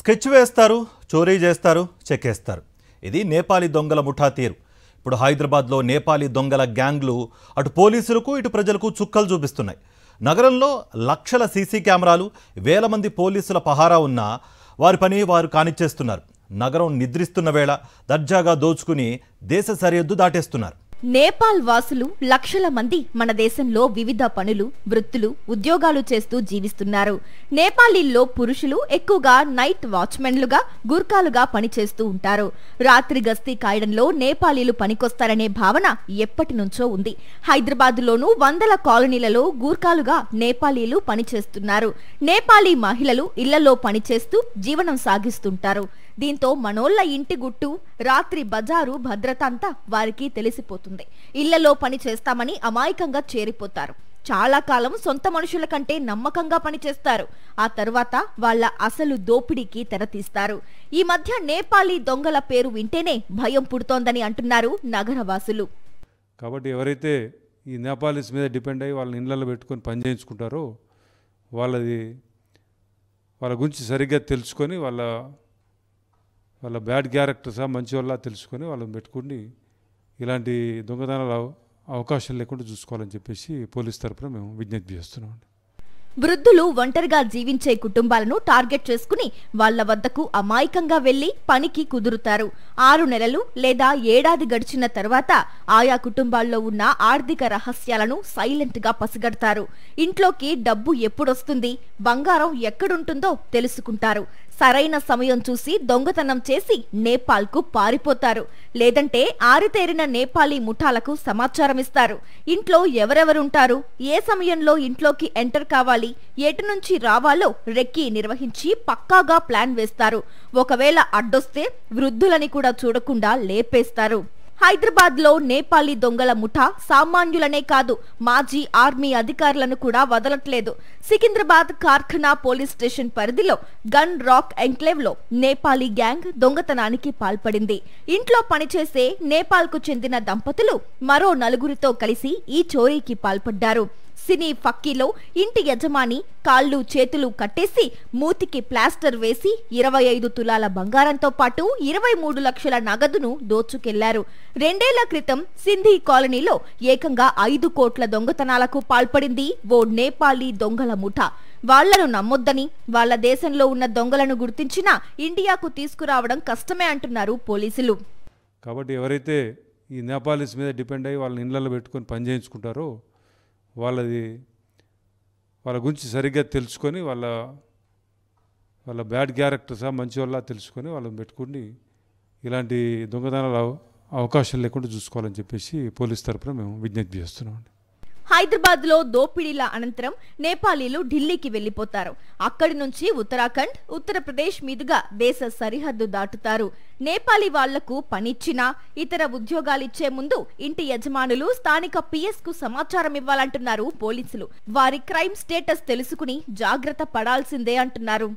Sketch వేస్తారు, చోరీ చేస్తారు, చెక్కేస్తారు. ఇది నేపాలీ దొంగల ముఠా తీరు. ఇప్పుడు హైదరాబాద్లో నేపాలీ దొంగల గ్యాంగ్లు అటు పోలీసులకు ఇటు ప్రజలకు చుక్కలు చూపిస్తున్నాయి. నగరంలో లక్షల సీసీ కెమెరాలు, వేల మంది పోలీసుల పహారా ఉన్నా వారి పని వారు కానిచ్చేస్తున్నారు. నగరం నిద్రిస్తున్న వేళ దర్జాగా దోచుకుని దేశ సరిహద్దు దాటేస్తున్నారు. నేపాల్ వాసులు లక్షల మంది మన దేశంలో వివిధ పనులు, వృత్తులు, ఉద్యోగాలు చేస్తూ జీవిస్తున్నారు. నేపాలీల్లో పురుషులు ఎక్కువగా నైట్ వాచ్మెన్లుగా, గుర్ఖాలుగా పనిచేస్తూ ఉంటారు. రాత్రి గస్తీ కాయడంలో నేపాలీలు పనికొస్తారనే భావన ఎప్పటి నుంచో ఉంది. హైదరాబాద్లోనూ వందల కాలనీలలో గూర్ఖాలుగా నేపాలీలు పనిచేస్తున్నారు. నేపాలీ మహిళలు ఇళ్లలో పనిచేస్తూ జీవనం సాగిస్తుంటారు. దీంతో మనోళ్ల ఇంటి గుట్టు, రాత్రి బజారు భద్రత అంతా వారికి తెలిసిపోతుంది. ఇళ్లలో పని చేస్తామని అమాయకంగా చేరిపోతారు. చాలా కాలం సొంత మనుషుల కంటే నమ్మకంగా పనిచేస్తారు. ఆ తరువాత వాళ్ళ అసలు దోపిడీకి తెరతీస్తారు. ఈ మధ్య నేపాలీ దొంగల పేరు వింటేనే భయం పుడుతోందని అంటున్నారు నగరవాసులు. కాబట్టి ఎవరైతే ఈ నేపాలీస్ మీద డిపెండ్ అయ్యి వాళ్ళని ఇళ్లలో పెట్టుకొని పని చేయించుకుంటారో వాళ్ళ గురించి సరిగ్గా తెలుసుకొని వాళ్ళ బ్యాడ్ క్యారెక్టర్సా మంచి వాళ్ళ తెలుసుకొని వాళ్ళని పెట్టుకుని ఇలాంటి దొంగతనాల అవకాశం లేకుండా చూసుకోవాలని చెప్పేసి పోలీస్ తరఫున మేము విజ్ఞప్తి చేస్తున్నాం. వృద్ధులు ఒంటరిగా జీవించే కుటుంబాలను టార్గెట్ చేసుకుని వాళ్ల వద్దకు అమాయకంగా వెళ్లి పనికి కుదురుతారు. 6 నెలలు లేదా ఏడాది గడిచిన తర్వాత ఆయా కుటుంబాల్లో ఉన్న ఆర్థిక రహస్యాలను సైలెంట్ గా పసిగడతారు. ఇంట్లోకి డబ్బు ఎప్పుడొస్తుంది, బంగారం ఎక్కడుంటుందో తెలుసుకుంటారు. సరైన సమయం చూసి దొంగతనం చేసి నేపాల్కు పారిపోతారు. లేదంటే ఆరితేరిన నేపాలీ ముఠాలకు సమాచారం ఇస్తారు. ఇంట్లో ఎవరెవరుంటారు, ఏ సమయంలో ఇంట్లోకి ఎంటర్ కావాలి, ఎటు నుంచి రావాలో రెక్కి నిర్వహించి పక్కాగా ప్లాన్ వేస్తారు. ఒకవేళ అడ్డొస్తే వృద్ధులని కూడా చూడకుండా లేపేస్తారు. హైదరాబాద్లో నేపాలీ దొంగల ముఠా సామాన్యులనే కాదు, మాజీ ఆర్మీ అధికారులను కూడా వదలట్లేదు. సికింద్రాబాద్ కార్ఖానా పోలీస్ స్టేషన్ పరిధిలో గన్ రాక్ ఎంక్లేవ్లో నేపాలీ గ్యాంగ్ దొంగతనానికి పాల్పడింది. ఇంట్లో పనిచేసే నేపాల్కు చెందిన దంపతులు మరో 4గురితో కలిసి ఈ చోరీకి పాల్పడ్డారు. సినీ ఫక్కీలో ఇంటి యజమాని కాళ్ళు చేతులు కట్టేసి మూతికి ప్లాస్టర్ వేసి 25 తులాల బంగారంతో పాటు 23 లక్షల నగదును దోచుకెళ్లారు. 2 ఏళ్ల క్రితం సింధీ కాలనీలో ఏకంగా 5 కోట్ల దొంగతనాలకు పాల్పడింది ఓ నేపాలీ దొంగల ముఠా. వాళ్లను నమ్మొద్దని, వాళ్ల దేశంలో ఉన్న దొంగలను గుర్తించినా ఇండియాకు తీసుకురావడం కష్టమే అంటున్నారు పోలీసులు. కాబట్టి ఎవరైతే ఈ నేపాలీస్ మీద డిపెండ్ అయ్యి వాళ్ళని ఇళ్లలో పెట్టుకొని పని చేయించుకుంటారో వాళ్ళ గురించి సరిగ్గా తెలుసుకొని వాళ్ళ బ్యాడ్ క్యారెక్టర్సా మంచి వాళ్ళ తెలుసుకొని వాళ్ళని పెట్టుకుని ఇలాంటి దొంగతనాల అవకాశం లేకుండా చూసుకోవాలని చెప్పేసి పోలీస్ తరఫున మేము విజ్ఞప్తి చేస్తున్నాం. హైదరాబాద్లో దోపిడీల అనంతరం నేపాలీలు ఢిల్లీకి వెళ్లిపోతారు. అక్కడి నుంచి ఉత్తరాఖండ్, ఉత్తరప్రదేశ్ మీదుగా దేశ సరిహద్దు దాటుతారు. నేపాలీ వాళ్లకు పనిచ్చినా, ఇతర ఉద్యోగాలిచ్చే ముందు ఇంటి యజమానులు స్థానిక పిఎస్ కు సమాచారం ఇవ్వాలంటున్నారు పోలీసులు. వారి క్రైమ్ స్టేటస్ తెలుసుకుని జాగ్రత్త పడాల్సిందే అంటున్నారు.